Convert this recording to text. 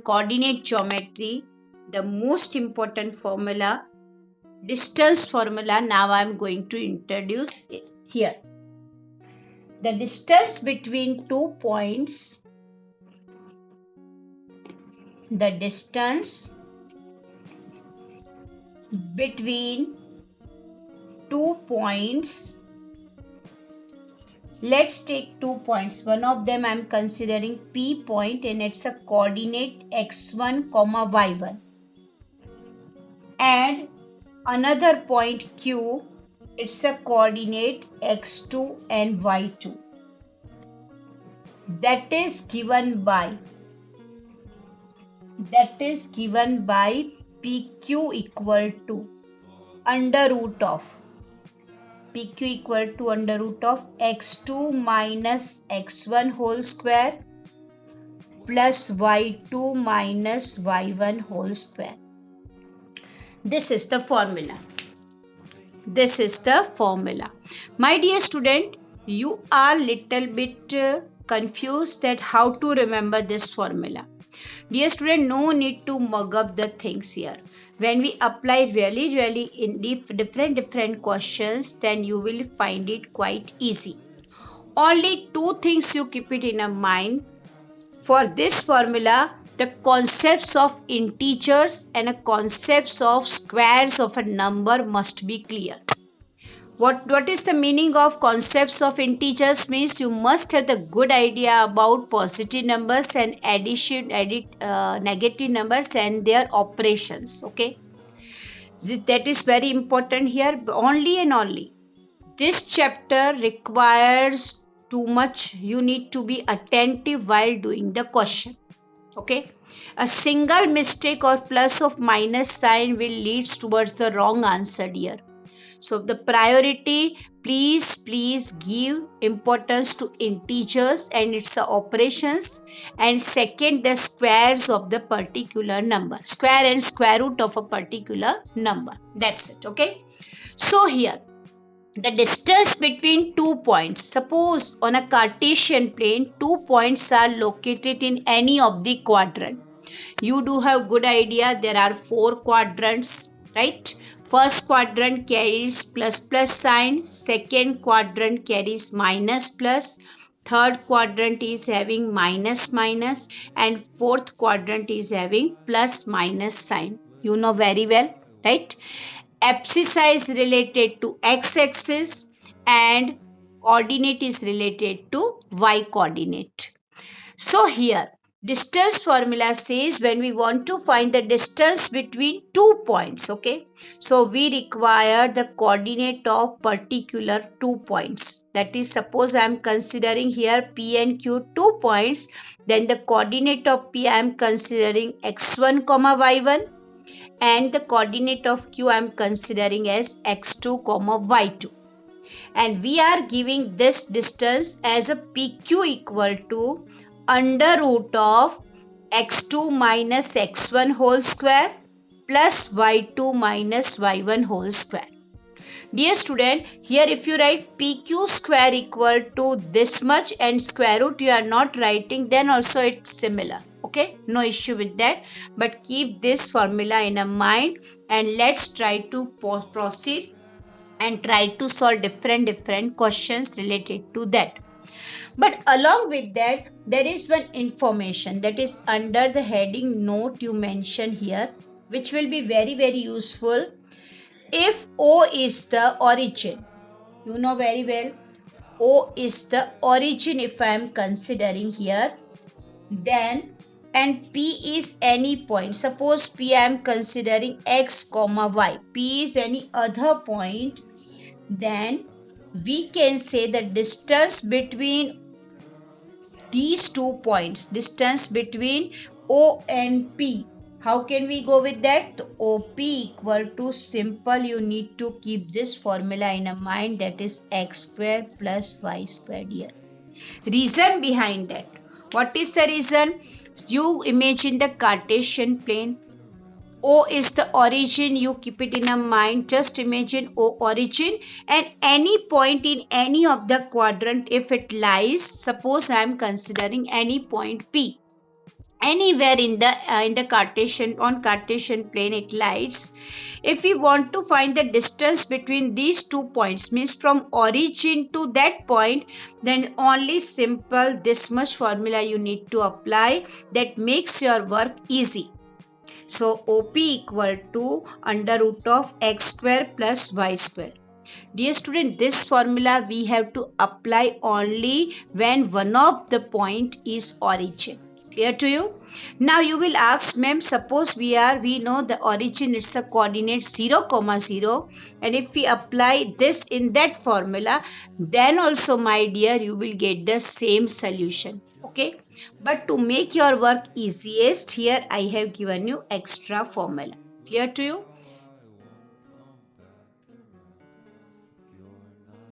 coordinate geometry, the most important formula, distance formula, now I am going to introduce it here. The distance between 2 points, the distance between 2 points, let's take 2 points. One of them I am considering P point and it's a coordinate x1, y1. And another point Q, it's a coordinate x2 and y2. That is given by PQ equal to under root of x2 minus x1 whole square plus y2 minus y1 whole square. This is the formula. My dear student, you are little bit confused that how to remember this formula. Dear student, no need to mug up the things here. When we apply really in different questions, then you will find it quite easy. Only two things you keep it in mind. For this formula, the concepts of integers and the concepts of squares of a number must be clear. What is the meaning of concepts of integers? Means you must have the good idea about positive numbers and negative numbers and their operations. Okay, that is very important here. Only and only this chapter requires too much. You need to be attentive while doing the question. Okay, a single mistake or plus or minus sign will lead towards the wrong answer here. So the priority, please give importance to integers and its operations, and second, the squares of the particular number, square and square root of a particular number. That's it. Okay, so here the distance between 2 points. Suppose on a Cartesian plane, 2 points are located in any of the quadrant. You do have good idea there are 4 quadrants, right? First quadrant carries plus sign, second quadrant carries minus plus, third quadrant is having minus, and fourth quadrant is having plus minus sign. You know very well, right? Abscissa is related to x-axis and ordinate is related to y-coordinate. So here, distance formula says when we want to find the distance between 2 points, okay? So we require the coordinate of particular 2 points. That is, suppose I am considering here P and Q 2 points, then the coordinate of P I am considering x1, y1. And the coordinate of Q I am considering as x2, y2. And we are giving this distance as a PQ equal to under root of x2 minus x1 whole square plus y2 minus y1 whole square. Dear student, here if you write PQ square equal to this much and square root you are not writing, then also it's similar. Okay, no issue with that, but keep this formula in a mind and let's try to proceed and try to solve different questions related to that. But along with that, there is one information that is under the heading note you mention here, which will be very useful. If O is the origin, you know very well, O is the origin if I am considering here, then and P is any point. Suppose P I am considering x, y. P is any other point. Then we can say the distance between these 2 points, distance between O and P. How can we go with that? OP equal to simple. You need to keep this formula in a mind, that is x square plus y squared here. Reason behind that. What is the reason? You imagine the Cartesian plane. O is the origin, you keep it in a mind. Just imagine O origin and any point in any of the quadrant if it lies. Suppose I am considering any point P. anywhere in the Cartesian plane it lies. If we want to find the distance between these 2 points, means from origin to that point, then only simple this much formula you need to apply, that makes your work easy. So OP equal to under root of x square plus y square. Dear student, this formula we have to apply only when one of the point is origin. Clear to you? Now you will ask, ma'am, suppose we know the origin, it's a coordinate 0, 0, and if we apply this in that formula, then also, my dear, you will get the same solution. Okay, but to make your work easiest, here I have given you extra formula. Clear to you?